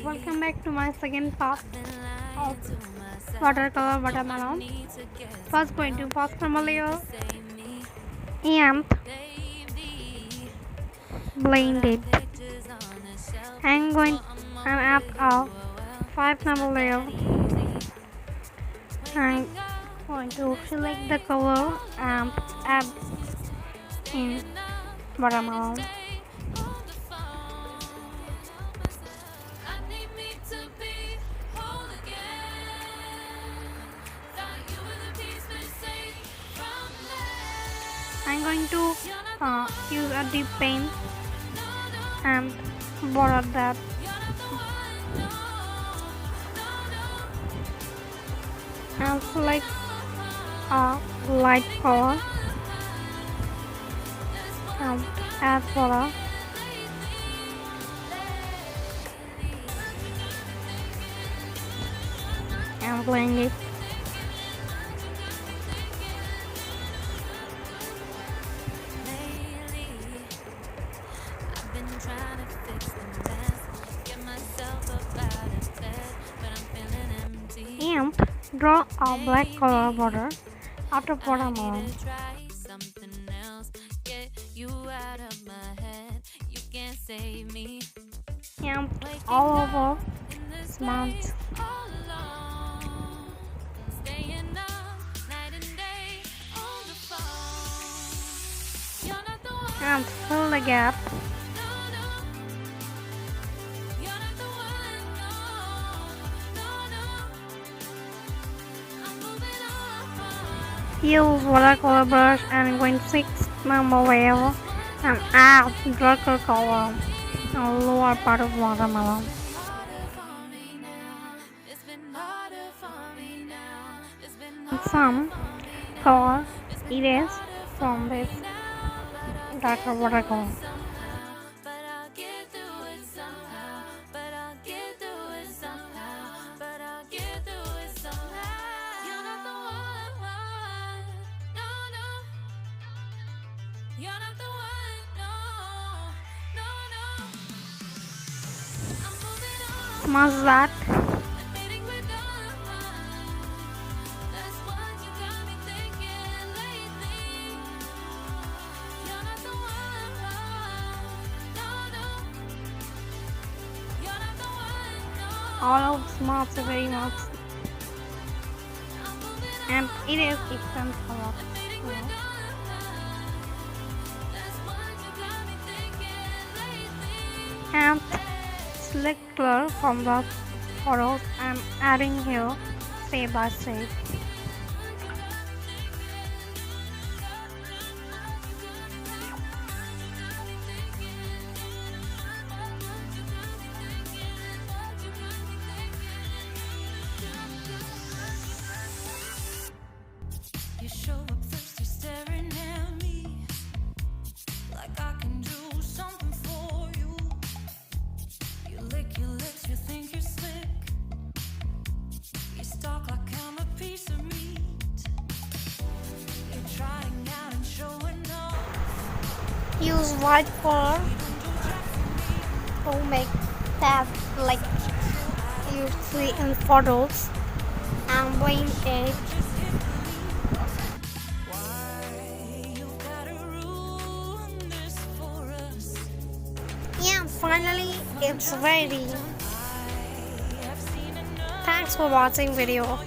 Welcome back to my second part of Watercolor Watermelon. First going to first normal layer and blend it. I'm add a 5 normal layer. I'm going to select the color and add in watermelon. I'm going to use a deep paint and border that. And select a light color and add border. And blend it. And draw a black color border out of watermelon. And all over smudge. And fill the gap. Use watercolor brush and going to fix normal layer and add darker color on the lower part of watermelon. Some color erase from this darker watercolor. Smudge that. All of smudge very much, and it is different color. And select color from the photos I'm adding here step by step. You show up first, you're staring at me like I can do something for you. You lick your lips, you think you're slick. You stalk like I'm a piece of meat. You're trying out and showing off. Use white color to make that like you see in photos and blend it. Yeah, finally it's ready. Thanks for watching video.